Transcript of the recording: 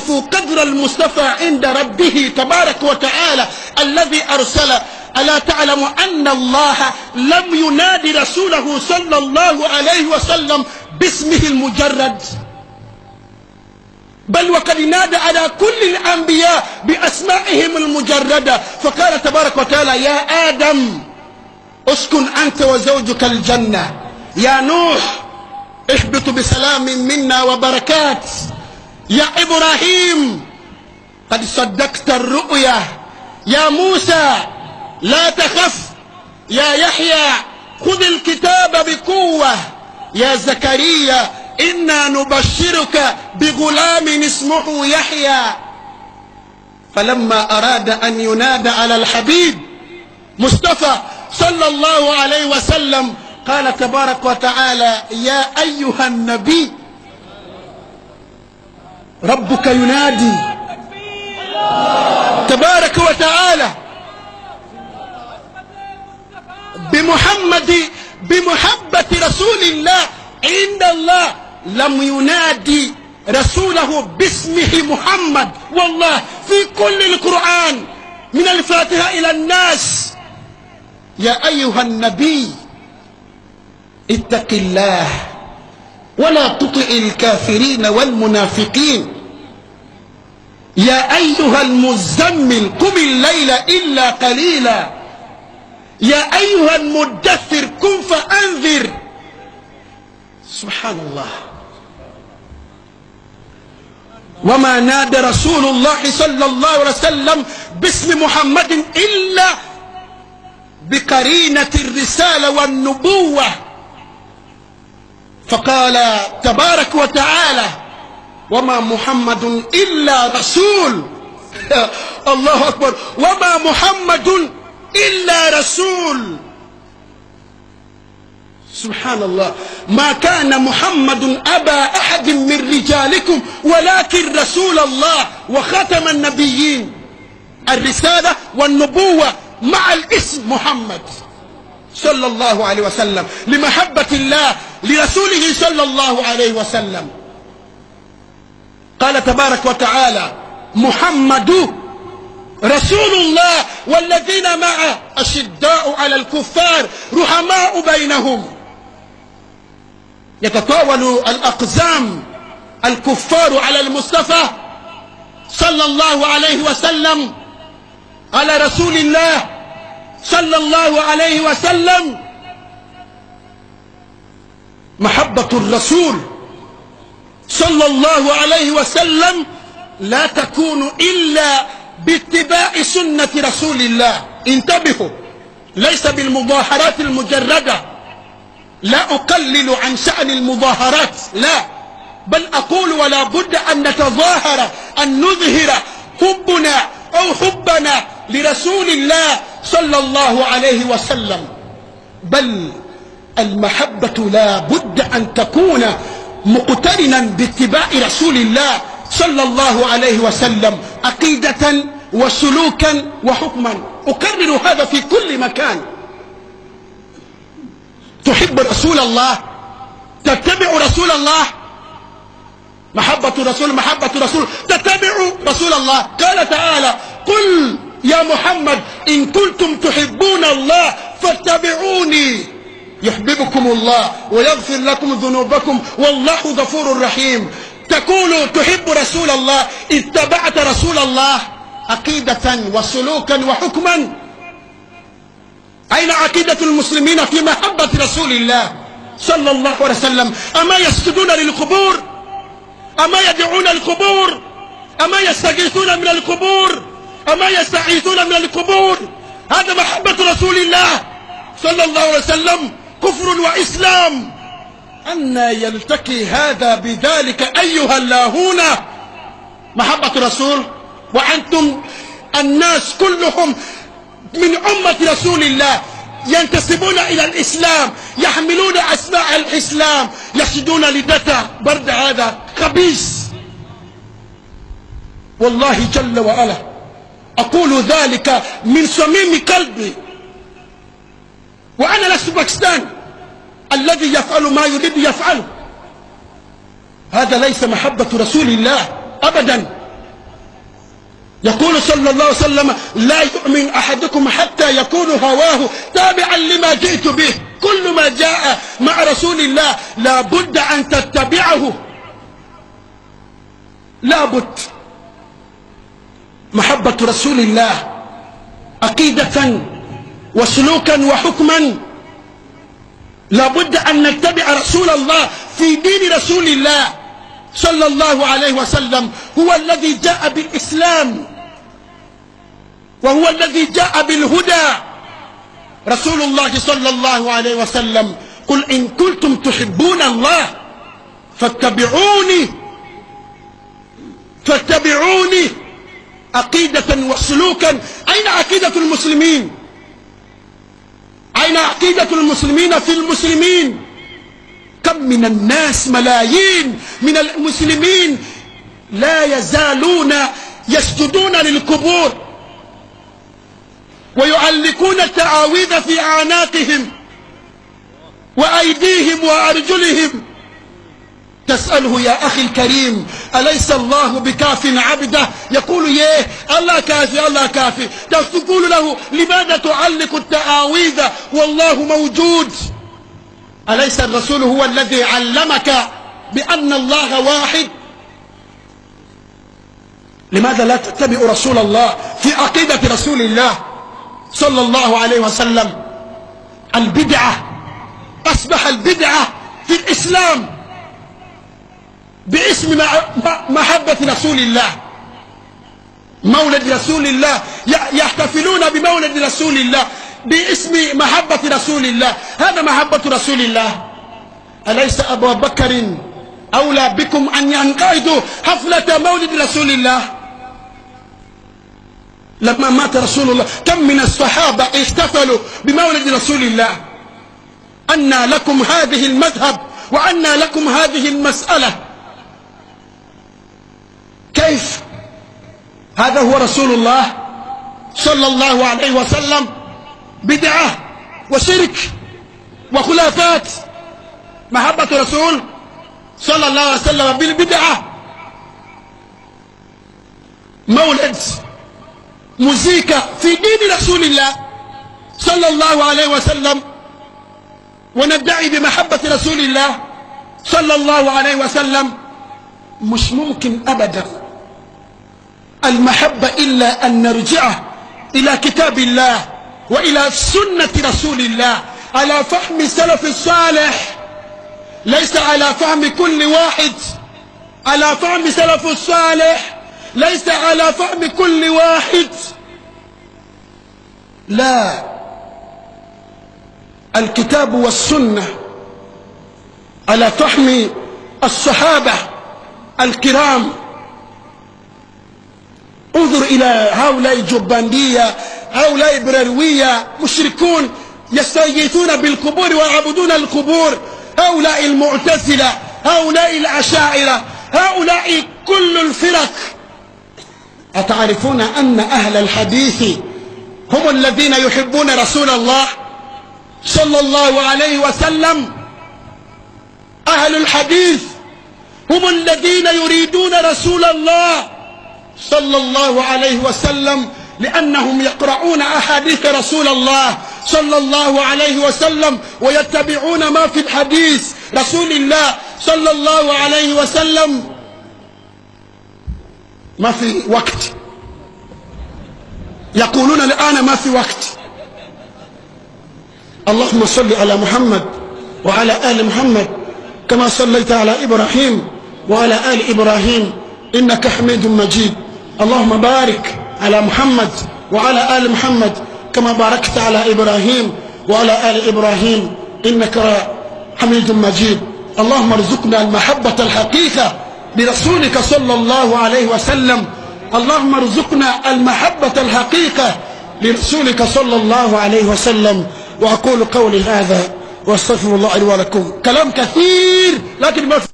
يعرف قدر المصطفى عند ربه تبارك وتعالى الذي أرسل. ألا تعلم أن الله لم ينادي رسوله صلى الله عليه وسلم باسمه المجرد، بل وقد نادى على كل الأنبياء بأسمائهم المجردة، فقال تبارك وتعالى: يا آدم اسكن أنت وزوجك الجنة، يا نوح اهبط بسلام منا وبركات، يا إبراهيم قد صدقت الرؤيا، يا موسى لا تخف، يا يحيى خذ الكتاب بقوة، يا زكريا إنا نبشرك بغلام اسمه يحيى. فلما أراد أن ينادى على الحبيب مصطفى صلى الله عليه وسلم قال تبارك وتعالى: يا أيها النبي ربك ينادي تبارك وتعالى بمحبة رسول الله عند الله، لم ينادي رسوله باسمه محمد. والله في كل القرآن من الفاتحة إلى الناس: يا أيها النبي اتق الله ولا تطع الكافرين والمنافقين، يا أيها المزمل قم الليل إلا قليلا، يا أيها المدثر قم فأنذر. سبحان الله. وما نادى رسول الله صلى الله عليه وسلم باسم محمد إلا بقرينة الرسالة والنبوة، فقال تبارك وتعالى: وما محمد إلا رسول. الله أكبر. وما محمد إلا رسول. سبحان الله. ما كان محمد أبا أحد من رجالكم ولكن رسول الله وختم النبيين. الرسالة والنبوة مع الاسم محمد صلى الله عليه وسلم، لمحبة الله لرسوله صلى الله عليه وسلم. قال تبارك وتعالى: محمد رسول الله والذين معه أشداء على الكفار رحماء بينهم. يتطاول الأقزام الكفار على المصطفى صلى الله عليه وسلم، على رسول الله صلى الله عليه وسلم. محبة الرسول صلى الله عليه وسلم لا تكون إلا باتباع سنة رسول الله. انتبهوا، ليس بالمظاهرات المجردة، لا أقلل عن شأن المظاهرات، لا، بل أقول ولا بد أن نتظاهر، أن نظهر حبنا أو حبنا لرسول الله صلى الله عليه وسلم. بل المحبة لا بد أن تكون مقترنا باتباع رسول الله صلى الله عليه وسلم عقيدة وسلوكا وحكما. أكرر هذا في كل مكان. تحب رسول الله، تتبع رسول الله، محبة رسول تتبع رسول الله. قال تعالى: قل يا محمد إن كنتم تحبون الله فاتبعوني يحببكم الله ويغفر لكم ذنوبكم والله غفور رحيم. تقول تحب رسول الله، اتبعت رسول الله عقيدة وسلوكا وحكما. أين عقيدة المسلمين في محبة رسول الله صلى الله عليه وسلم؟ أما يسجدون للقبور؟ أما يدعون القبور؟ أما يستغيثون من القبور؟ أما يستعيذون من القبور؟ هذا محبة رسول الله صلى الله عليه وسلم. كفر وإسلام. أن يلتقي هذا بذلك أيها اللاهون؟ محبة رسول وأنتم الناس كلهم من أمة رسول الله ينتسبون إلى الإسلام، يحملون أسماء الإسلام، يشدون لدته برد. هذا خبيث والله جل وعلا. أقول ذلك من صميم قلبي، وأنا لست باكستان الذي يفعل ما يريد يفعله. هذا ليس محبة رسول الله أبدا. يقول صلى الله عليه وسلم لا يؤمن أحدكم حتى يكون هواه تابعا لما جئت به. كل ما جاء مع رسول الله لا بد أن تتبعه، لا بد. محبة رسول الله عقيدة وسلوكا وحكما، لا بد أن نتبع رسول الله في دين رسول الله صلى الله عليه وسلم. هو الذي جاء بالإسلام وهو الذي جاء بالهدى. رسول الله صلى الله عليه وسلم قل إن كنتم تحبون الله فاتبعوني عقيدة وسلوكا. أين عقيدة المسلمين؟ أين عقيدة المسلمين في المسلمين؟ كم من الناس، ملايين من المسلمين لا يزالون يسجدون للقبور ويعلقون التعاويذ في أعناقهم وأيديهم وأرجلهم. تسأله يا أخي الكريم أليس الله بكاف عبده؟ يقول يه الله كافي الله كافي. تقول له لماذا تعلق التعاويذ والله موجود؟ أليس الرسول هو الذي علمك بأن الله واحد؟ لماذا لا تتبع رسول الله في عقيدة رسول الله صلى الله عليه وسلم؟ البدعة أصبح البدعة في الإسلام باسم محبة رسول الله، مولد رسول الله، يحتفلون بمولد رسول الله باسم محبة رسول الله. هذا محبة رسول الله. أليس أبو بكر أولى بكم أن ينقادوا حفلة مولد رسول الله؟ لما مات رسول الله كم من الصحابة احتفلوا بمولد رسول الله؟ أنى لكم هذه المذهب وأنى لكم هذه المسألة؟ كيف؟ هذا هو رسول الله صلى الله عليه وسلم. بدعة وشرك وخلافات. محبة رسول صلى الله عليه وسلم بالبدعة، مولد، موسيقى في دين رسول الله صلى الله عليه وسلم، وندعي بمحبة رسول الله صلى الله عليه وسلم. مش ممكن أبدا المحبة إلا أن نرجع إلى كتاب الله وإلى سنة رسول الله على فهم سلف الصالح، ليس على فهم كل واحد، على فهم سلف الصالح، ليس على فهم كل واحد. لا، الكتاب والسنة على فهم الصحابة الكرام. انظر إلى هؤلاء الجبندية، هؤلاء برروية، مشركون يستغيثون بالقبور ويعبدون القبور، هؤلاء المعتزلة، هؤلاء الأشاعرة، هؤلاء كل الفرق. أتعرفون أن أهل الحديث هم الذين يحبون رسول الله صلى الله عليه وسلم؟ أهل الحديث هم الذين يريدون رسول الله صلى الله عليه وسلم، لأنهم يقرؤون أحاديث رسول الله صلى الله عليه وسلم ويتبعون ما في الحديث رسول الله صلى الله عليه وسلم. ما في وقت، يقولون الآن ما في وقت. اللهم صل على محمد وعلى آل محمد كما صليت على إبراهيم وعلى آل إبراهيم إنك حميد مجيد. اللهم بارك على محمد وعلى آل محمد كما باركت على إبراهيم وعلى آل إبراهيم إنك حميد مجيد. اللهم ارزقنا المحبة الحقيقة لرسولك صلى الله عليه وسلم. اللهم ارزقنا المحبة الحقيقة لرسولك صلى الله عليه وسلم. وأقول قولي هذا واستغفر الله لي ولكم. كلام كثير لكن ما في